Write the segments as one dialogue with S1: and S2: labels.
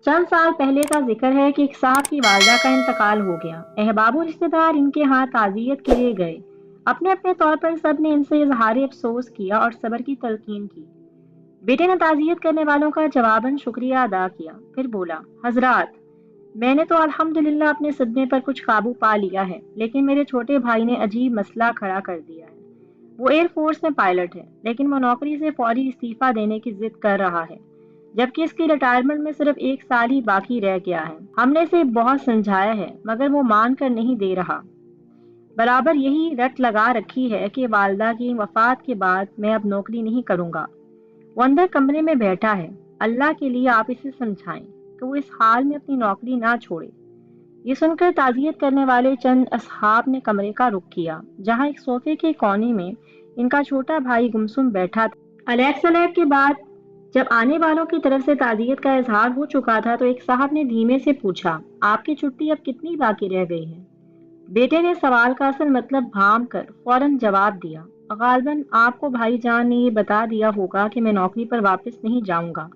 S1: चंद साल पहले का जिक्र है कि एक साहब की वालदा का इंतकाल हो गया। अहबाब और रिश्तेदार इनके यहाँ ताज़ियत के लिए गए। अपने अपने तौर पर सब ने इनसे इजहार अफसोस किया और सब्र की तलकीन की। बेटे ने ताज़ियत करने वालों का जवाबन शुक्रिया अदा किया, फिर बोला, हजरात, मैंने तो अल्हम्दुलिल्लाह अपने सदमे पर कुछ काबू पा लिया है, लेकिन मेरे छोटे भाई ने अजीब मसला खड़ा कर दिया है। वो एयरफोर्स में पायलट है, लेकिन वो नौकरी से फौरी इस्तीफा देने की जिद कर रहा है, जबकि इसकी रिटायरमेंट में सिर्फ 1 साल ही बाकी रह गया है। हमने इसे बहुत समझाया है, मगर वो मान कर नहीं दे रहा। बराबर यही रट लगा रखी है कि वालदा की वफात के बाद मैं अब नौकरी नहीं करूंगा। वो अंदर कमरे में बैठा है। अल्लाह के लिए आप इसे समझाएं कि वो इस हाल में अपनी नौकरी ना छोड़े। ये सुनकर ताज़ियत करने वाले चंद असहाब ने कमरे का रुख किया, जहां एक सोफे के कोने में इनका छोटा भाई गुमसुम बैठा था। अलैफ सलैफ के बाद जब आने वालों की तरफ से ताज़ियत का इजहार हो चुका था, तो एक साहब ने धीमे से पूछा, आपकी छुट्टी अब कितनी बाकी रह गई है? बेटे ने सवाल का असल मतलब भाम कर फौरन जवाब दिया, गालबन आपको भाईजान ने ये बता दिया होगा कि मैं नौकरी पर वापस नहीं जाऊंगा।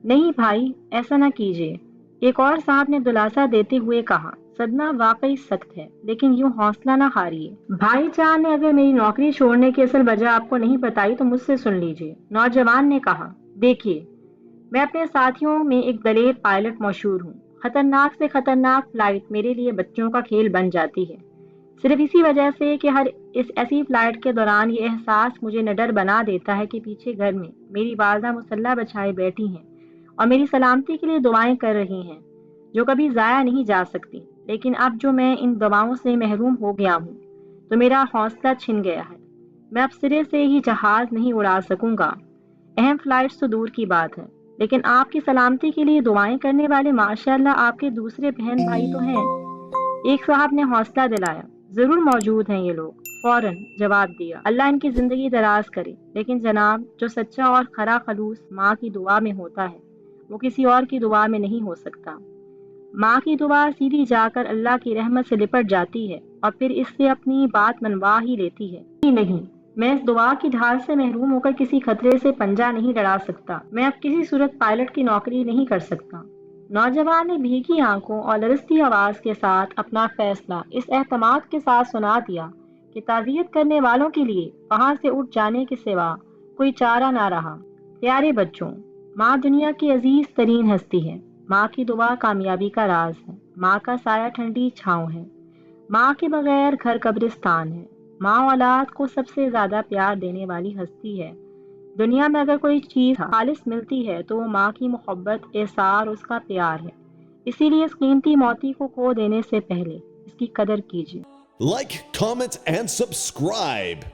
S1: नहीं भाई, ऐसा ना कीजिए, एक और साहब ने दिलासा देते हुए कहा। सदमा वाकई सख्त है, लेकिन यूं हौसला ना हारिए। भाईजान ने अगर मेरी नौकरी छोड़ने की असल वजह आपको नहीं बताई तो मुझसे सुन लीजिए, नौजवान ने कहा। देखिए, मैं अपने साथियों में एक दलेर पायलट मशहूर हूँ। खतरनाक से खतरनाक फ्लाइट मेरे लिए बच्चों का खेल बन जाती है, सिर्फ इसी वजह से कि हर इस ऐसी फ्लाइट के दौरान ये एहसास मुझे निडर बना देता है कि पीछे घर में मेरी वालदा मुसल्ला बछाए बैठी हैं और मेरी सलामती के लिए दुआएं कर रही हैं, जो कभी ज़ाया नहीं जा सकती। लेकिन अब जो मैं इन दुआओं से महरूम हो गया हूँ, तो मेरा हौसला छिन गया है। मैं अब सिरे से ही जहाज़ नहीं उड़ा सकूंगा। अहम फ्लाइट्स तो दूर की बात है, लेकिन आपकी सलामती के लिए दुआएं करने वाले माशाअल्लाह आपके दूसरे बहन भाई तो हैं। एक साहब ने हौसला दिलाया। जरूर मौजूद हैं ये लोग, फौरन जवाब दिया। अल्लाह इनकी जिंदगी दराज करे, लेकिन जनाब, जो सच्चा और खरा खलूस माँ की दुआ में होता है, वो किसी और की दुआ में नहीं हो सकता। माँ की दुआ सीधी जाकर अल्लाह की रहमत से लिपट जाती है और फिर इससे अपनी बात मनवा ही लेती है। नहीं, मैं इस दुआ की ढाल से महरूम होकर किसी खतरे से पंजा नहीं लड़ा सकता। मैं अब किसी सूरत पायलट की नौकरी नहीं कर सकता। नौजवान ने भीगी आंखों और लरजती आवाज के साथ अपना फैसला इस एहतमाद के साथ सुना दिया कि ताज़ियत करने वालों के लिए वहां से उठ जाने के सिवा कोई चारा ना रहा। प्यारे बच्चों, माँ दुनिया की अजीज तरीन हस्ती है। माँ की दुआ कामयाबी का राज है। माँ का साया ठंडी छाँव है। माँ के बगैर घर कब्रिस्तान है। माँ औलाद को सबसे ज्यादा प्यार देने वाली हस्ती है। दुनिया में अगर कोई चीज खालिस मिलती है तो वो माँ की मोहब्बत, एसार, उसका प्यार है। इसीलिए इस कीमती मोती को खो देने से पहले इसकी कदर कीजिए।
S2: Like, comment, and subscribe.